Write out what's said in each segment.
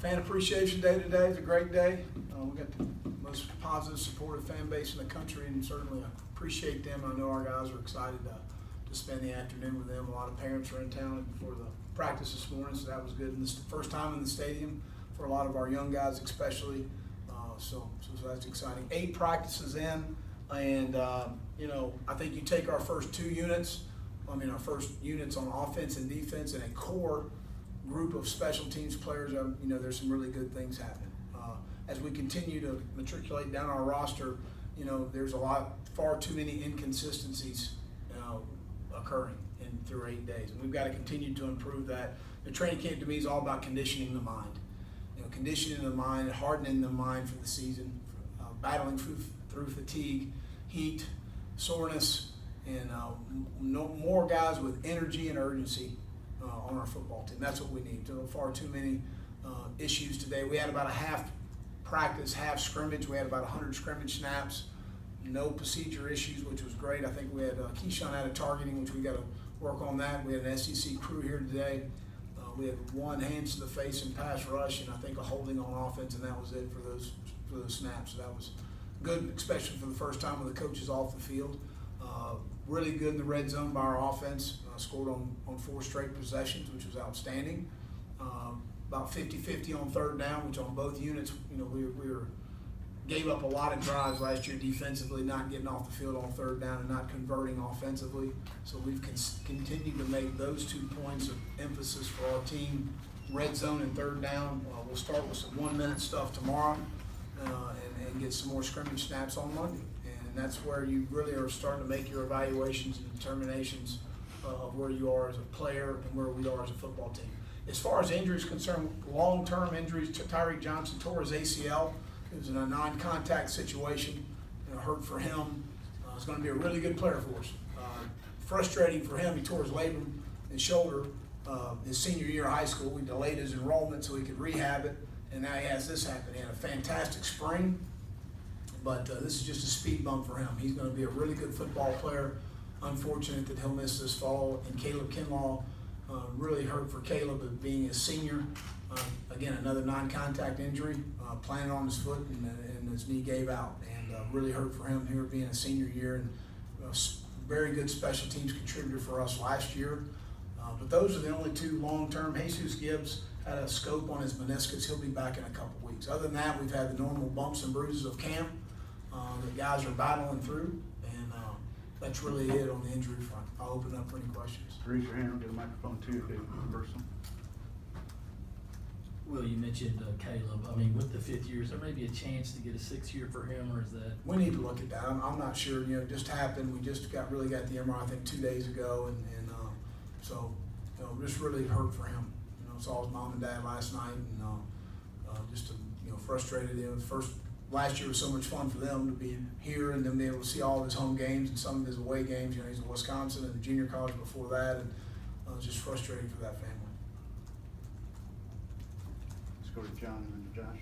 Fan Appreciation Day today is a great day. We got the most positive, supportive fan base in the country, and certainly appreciate them. I know our guys are excited to spend the afternoon with them. A lot of parents are in town before the practice this morning, so that was good. And this is the first time in the stadium for a lot of our young guys, especially. So that's exciting. 8 practices in, and I think you take our first 2 units. Our first units on offense and defense, and a core group of special teams players. There's some really good things happening. As we continue to matriculate down our roster, there's far too many inconsistencies occurring through 8 days, and we've got to continue to improve that. The training camp to me is all about conditioning the mind. Conditioning the mind, hardening the mind for the season, battling through fatigue, heat, soreness, and more guys with energy and urgency on our football team. That's what we need. Far too many issues today. We had about a half practice, half scrimmage. We had about 100 scrimmage snaps. No procedure issues, which was great. I think we had Keyshawn out of targeting, which we got to work on that. We had an SEC crew here today. We had 1 hands to the face and pass rush, and I think a holding on offense, and that was it for those snaps. So that was good, especially for the first time with the coaches off the field. Really good in the red zone by our offense. Scored on 4 straight possessions, which was outstanding. About 50-50 on third down, which on both units, we gave up a lot of drives last year defensively, not getting off the field on third down and not converting offensively. So we've continued to make those 2 points of emphasis for our team, red zone and third down. We'll start with some 1-minute stuff tomorrow and get some more scrimmage snaps on Monday. And that's where you really are starting to make your evaluations and determinations of where you are as a player and where we are as a football team. As far as injuries concerned, long-term injuries, Tyreek Johnson tore his ACL. It was in a non-contact situation. Hurt for him. He's going to be a really good player for us. Frustrating for him. He tore his labrum and shoulder his senior year of high school. We delayed his enrollment so he could rehab it, and now he has this happen. He had a fantastic spring, but this is just a speed bump for him. He's going to be a really good football player. Unfortunate that he'll miss this fall. And Caleb Kinlaw, really hurt for Caleb of being a senior. Again, another non-contact injury, planted on his foot, and his knee gave out. And really hurt for him here being a senior year. And very good special teams contributor for us last year. But those are the only 2 long-term. Jesus Gibbs had a scope on his meniscus. He'll be back in a couple weeks. Other than that, we've had the normal bumps and bruises of camp that guys are battling through. And that's really it on the injury front. I'll open up for any questions. Raise your hand. We'll get a microphone too if it's personal. Will, you mentioned Caleb. With the 5th year, is there maybe a chance to get a 6th year for him, or is that? We need to look at that. I'm not sure. It just happened. We just got the MRI, I think, 2 days ago, and so just really hurt for him. Saw his mom and dad last night, and just frustrated. Last year was so much fun for them to be here and then be able to see all of his home games and some of his away games. He's in Wisconsin and the junior college before that, and just frustrating for that family. Let's go to John and then to Josh.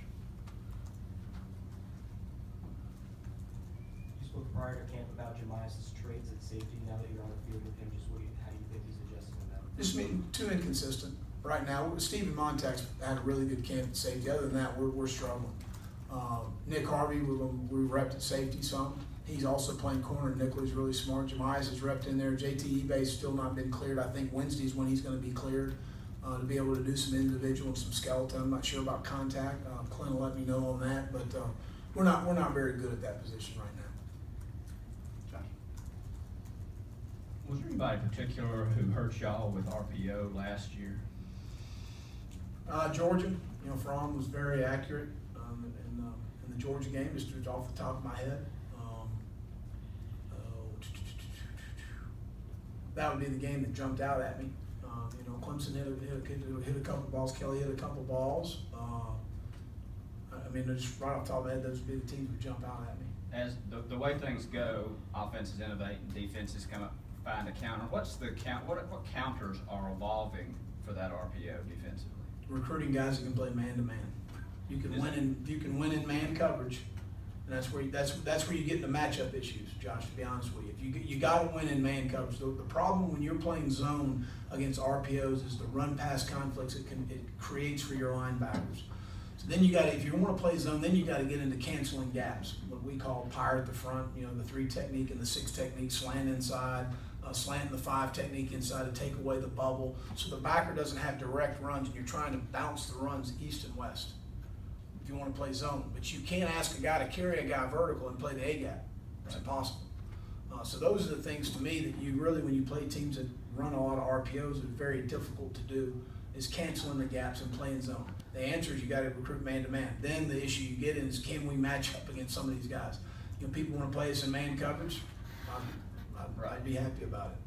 You spoke prior to camp about Jemias's traits at safety. Now that you're on the field with him, how do you think he's adjusting to that? Just too inconsistent right now. Stephen Montax had a really good camp at safety. Other than that, we're struggling. Nick Harvey, we repped at safety some. He's also playing corner. Nickley's really smart. Jemias is repped in there. JT Ebay's still not been cleared. I think Wednesday's when he's going to be cleared to be able to do some individual and some skeleton. I'm not sure about contact. Clint will let me know on that, but we're not very good at that position right now. Josh. Was there anybody in particular who hurt y'all with RPO last year? Georgia, Fromm was very accurate in the Georgia game, just off the top of my head. That would be the game that jumped out at me. Clemson hit a couple balls. Kelly hit a couple balls. Just right off the top of my head, those would be the teams that jump out at me. As the way things go, offenses innovate and defenses come up, find a counter. What counters are evolving for that RPO defensively? Recruiting guys that can play man to man. You can win in man coverage, and that's where you get into matchup issues, Josh. To be honest with you, you got to win in man coverage. The problem when you're playing zone against RPOs is the run pass conflicts it creates for your linebackers. So then you got to, if you want to play zone, then you got to get into canceling gaps, what we call pyre at the front, you know, the 3 technique and the 6 technique, slant inside, slant the 5 technique inside to take away the bubble. So the backer doesn't have direct runs and you're trying to bounce the runs east and west if you want to play zone. But you can't ask a guy to carry a guy vertical and play the A gap. It's impossible. So those are the things to me that you really, when you play teams that run a lot of RPOs, are very difficult to do, is canceling the gaps and playing zone. The answer is you got to recruit man-to-man. Then the issue you get in is, can we match up against some of these guys? You know, people want to play us in man coverage. I'd be happy about it.